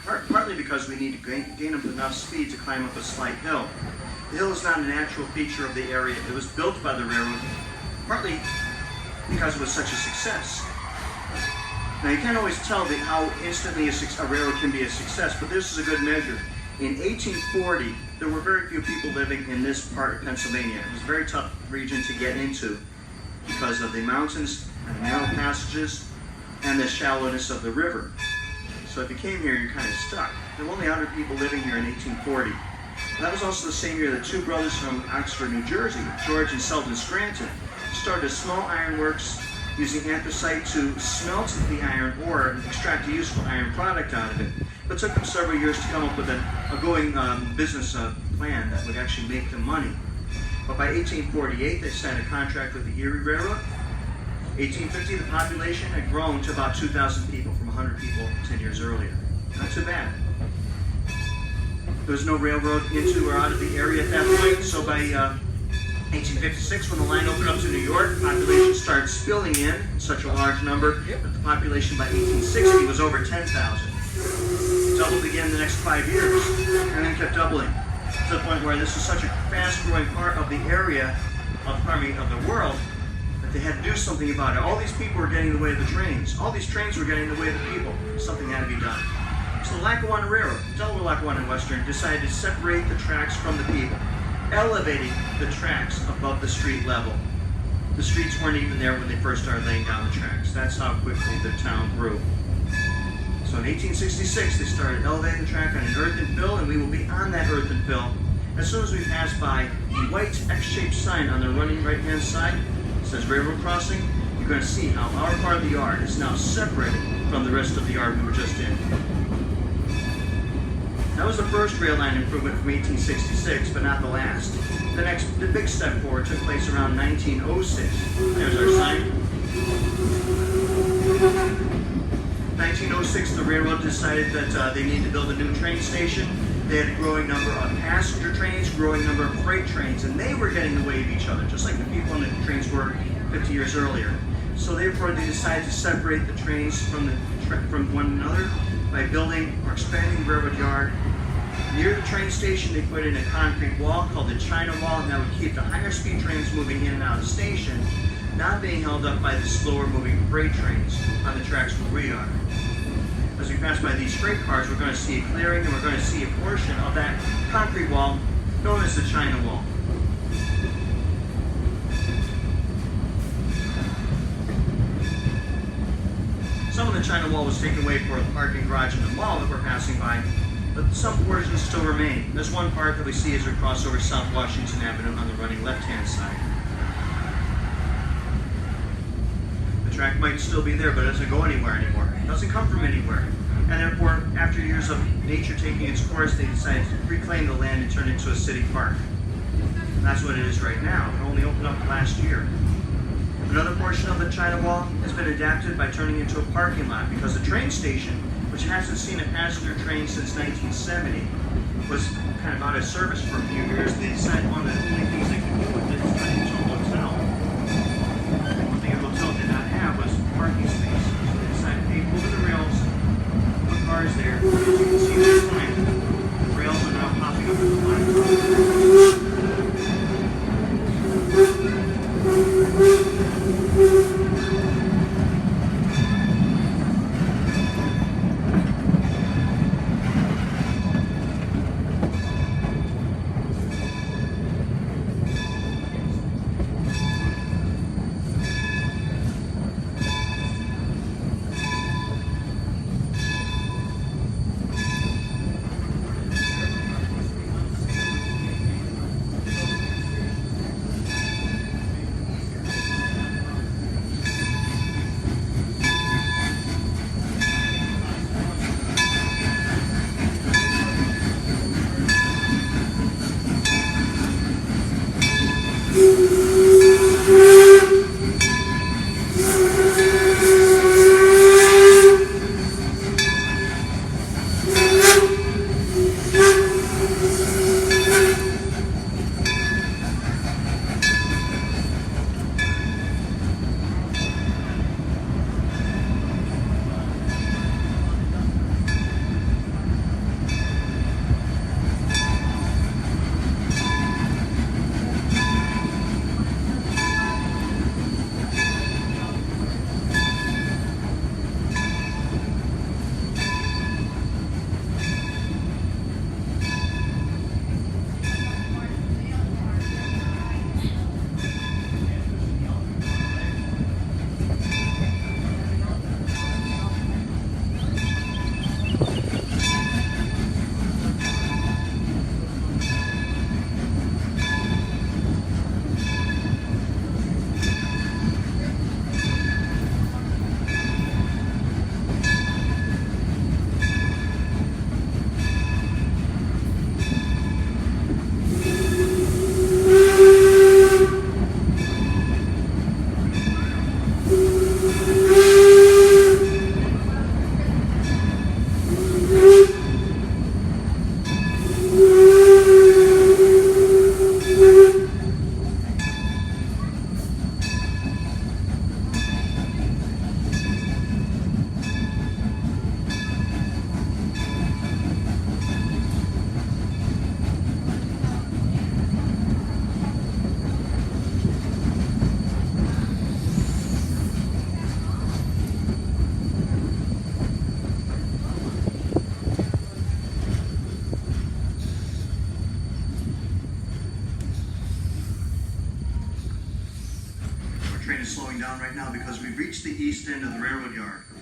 partly because we need to gain up enough speed to climb up a slight hill. The hill is not a natural feature of the area. It was built by the railroad, partly because it was such a success. Now, you can't always tell how instantly a railroad can be a success, but this is a good measure. In 1840, there were very few people living in this part of Pennsylvania. It was a very tough region to get into because of the mountains and narrow passages and the shallowness of the river. So if you came here, you're kind of stuck. There were only 100 people living here in 1840. And that was also the same year that two brothers from Oxford, New Jersey, George and Selden Scranton, started a small ironworks using anthracite to smelt the iron ore and extract a useful iron product out of it. But it took them several years to come up with a going business plan that would actually make them money. But by 1848, they signed a contract with the Erie Railroad. 1850, the population had grown to about 2,000 people from 100 people 10 years earlier. Not too bad. There was no railroad into or out of the area at that point, so by 1856, when the line opened up to New York, the population started spilling in such a large number that the population by 1860 was over 10,000. Doubled again the next 5 years, and then kept doubling to the point where this was such a fast-growing part of the area of the world that they had to do something about it. All these people were getting in the way of the trains. All these trains were getting in the way of the people. Something had to be done. So the Lackawanna Railroad, Delaware, Lackawanna, and Western, decided to separate the tracks from the people, elevating the tracks above the street level. The streets weren't even there when they first started laying down the tracks. That's how quickly the town grew. So in 1866, they started elevating the track on an earthen fill, and we will be on that earthen fill as soon as we pass by the white X-shaped sign on the running right-hand side. It says Railroad Crossing. You're going to see how our part of the yard is now separated from the rest of the yard we were just in. That was the first rail line improvement from 1866, but not the last. The big step forward took place around 1906. There's our sign. 1906, the railroad decided that they needed to build a new train station. They had a growing number of passenger trains, growing number of freight trains, and they were getting in the way of each other, just like the people on the trains were 50 years earlier. So therefore, they decided to separate the trains from one another by building or expanding the railroad yard. Near the train station, they put in a concrete wall called the China Wall, and that would keep the higher speed trains moving in and out of the station, not being held up by the slower moving freight trains on the tracks where we are. As we pass by these freight cars, we're going to see a clearing, and we're going to see a portion of that concrete wall known as the China Wall. Some of the China Wall was taken away for the parking garage in the mall that we're passing by, but some portions still remain. There's one part that we see as we cross over South Washington Avenue on the running left-hand side. The track might still be there, but it doesn't go anywhere anymore. It doesn't come from anywhere. And therefore, after years of nature taking its course, they decided to reclaim the land and turn it into a city park. And that's what it is right now. It only opened up last year. Another portion of the China Wall has been adapted by turning into a parking lot because the train station, which hasn't seen a passenger train since 1970, was kind of out of service for a few years. They decided one of the only things they could do with it is turn it into a hotel. One thing a hotel did not have was parking space. So they decided, hey, over the rails, put cars there. As you can see this time, the rails are now popping up in the line. down right now because we've reached the east end of the railroad yard.